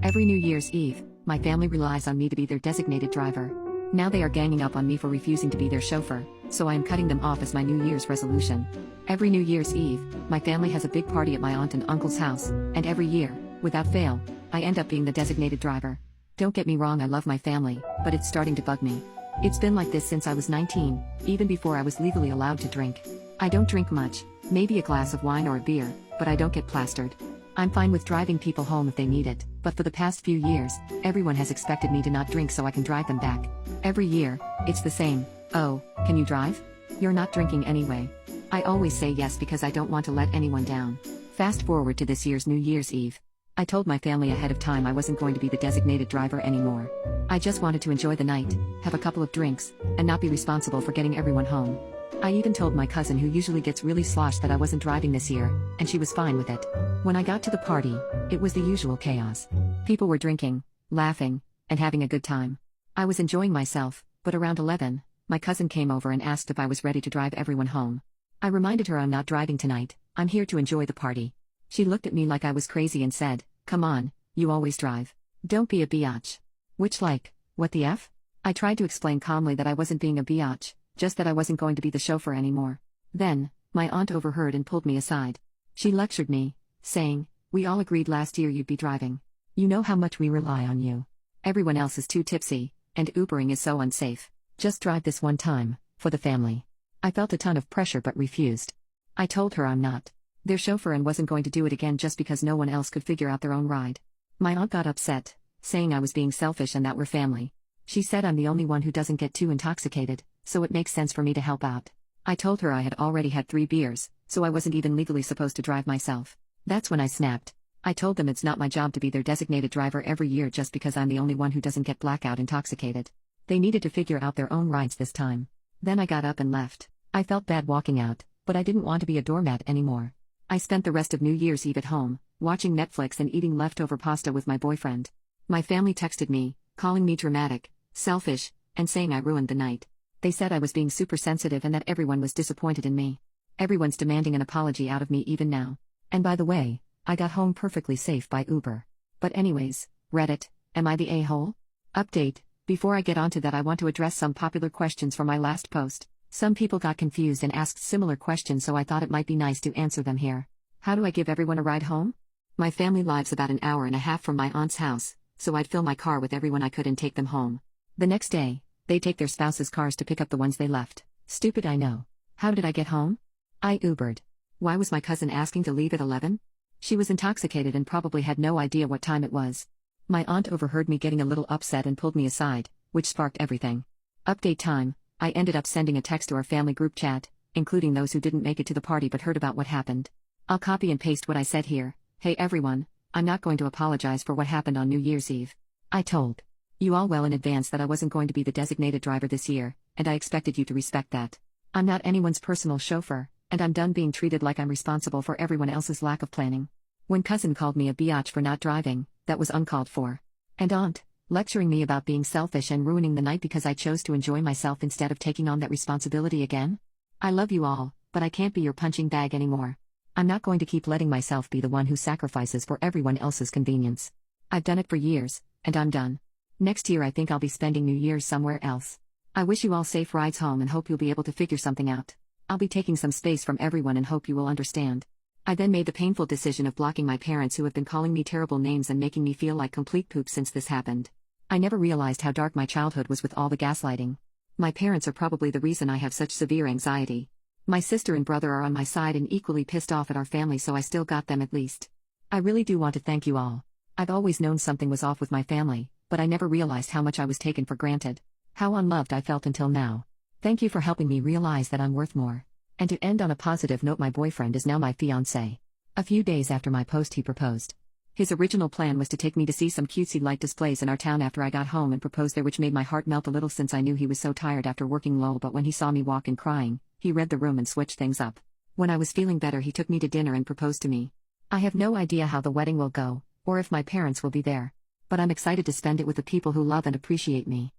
Every New Year's Eve, my family relies on me to be their designated driver. Now they are ganging up on me for refusing to be their chauffeur, so I am cutting them off as my New Year's resolution. Every New Year's Eve, my family has a big party at my aunt and uncle's house, and every year, without fail, I end up being the designated driver. Don't get me wrong, I love my family, but it's starting to bug me. It's been like this since I was 19, even before I was legally allowed to drink. I don't drink much, maybe a glass of wine or a beer, but I don't get plastered. I'm fine with driving people home if they need it, but for the past few years, everyone has expected me to not drink so I can drive them back. Every year, it's the same. Oh, can you drive? You're not drinking anyway. I always say yes because I don't want to let anyone down. Fast forward to this year's New Year's Eve. I told my family ahead of time I wasn't going to be the designated driver anymore. I just wanted to enjoy the night, have a couple of drinks, and not be responsible for getting everyone home. I even told my cousin, who usually gets really sloshed, that I wasn't driving this year, and she was fine with it. When I got to the party, it was the usual chaos. People were drinking, laughing, and having a good time. I was enjoying myself, but around 11, my cousin came over and asked if I was ready to drive everyone home. I reminded her I'm not driving tonight, I'm here to enjoy the party. She looked at me like I was crazy and said, "Come on, you always drive. Don't be a biatch." Which, like, what the F? I tried to explain calmly that I wasn't being a biatch, just that I wasn't going to be the chauffeur anymore. Then, my aunt overheard and pulled me aside. She lectured me, saying, "We all agreed last year you'd be driving. You know how much we rely on you. Everyone else is too tipsy, and Ubering is so unsafe. Just drive this one time, for the family." I felt a ton of pressure but refused. I told her I'm not their chauffeur and wasn't going to do it again just because no one else could figure out their own ride. My aunt got upset, saying I was being selfish and that we're family. She said I'm the only one who doesn't get too intoxicated, so it makes sense for me to help out. I told her I had already had 3 beers, so I wasn't even legally supposed to drive myself. That's when I snapped. I told them it's not my job to be their designated driver every year just because I'm the only one who doesn't get blackout intoxicated. They needed to figure out their own rides this time. Then I got up and left. I felt bad walking out, but I didn't want to be a doormat anymore. I spent the rest of New Year's Eve at home, watching Netflix and eating leftover pasta with my boyfriend. My family texted me, calling me dramatic, selfish, and saying I ruined the night. They said I was being super sensitive and that everyone was disappointed in me. Everyone's demanding an apology out of me even now. And by the way, I got home perfectly safe by Uber. But anyways, Reddit, am I the a-hole? Update: before I get onto that, I want to address some popular questions from my last post. Some people got confused and asked similar questions, so I thought it might be nice to answer them here. How do I give everyone a ride home? My family lives about an hour and a half from my aunt's house, so I'd fill my car with everyone I could and take them home. The next day, they take their spouses' cars to pick up the ones they left. Stupid, I know. How did I get home? I Ubered. Why was my cousin asking to leave at 11? She was intoxicated and probably had no idea what time it was. My aunt overheard me getting a little upset and pulled me aside, which sparked everything. Update time: I ended up sending a text to our family group chat, including those who didn't make it to the party but heard about what happened. I'll copy and paste what I said here. Hey everyone, I'm not going to apologize for what happened on New Year's Eve. I told you all well in advance that I wasn't going to be the designated driver this year, and I expected you to respect that. I'm not anyone's personal chauffeur, and I'm done being treated like I'm responsible for everyone else's lack of planning. When cousin called me a biatch for not driving, that was uncalled for. And aunt, lecturing me about being selfish and ruining the night because I chose to enjoy myself instead of taking on that responsibility again. I love you all, but I can't be your punching bag anymore. I'm not going to keep letting myself be the one who sacrifices for everyone else's convenience. I've done it for years, and I'm done. Next year I think I'll be spending New Year's somewhere else. I wish you all safe rides home and hope you'll be able to figure something out. I'll be taking some space from everyone and hope you will understand. I then made the painful decision of blocking my parents, who have been calling me terrible names and making me feel like complete poop since this happened. I never realized how dark my childhood was with all the gaslighting. My parents are probably the reason I have such severe anxiety. My sister and brother are on my side and equally pissed off at our family, so I still got them at least. I really do want to thank you all. I've always known something was off with my family, but I never realized how much I was taken for granted. How unloved I felt until now. Thank you for helping me realize that I'm worth more. And to end on a positive note, my boyfriend is now my fiancé. A few days after my post, he proposed. His original plan was to take me to see some cutesy light displays in our town after I got home and propose there, which made my heart melt a little since I knew he was so tired after working lol. But when he saw me walk in crying, he read the room and switched things up. When I was feeling better, he took me to dinner and proposed to me. I have no idea how the wedding will go, or if my parents will be there. But I'm excited to spend it with the people who love and appreciate me.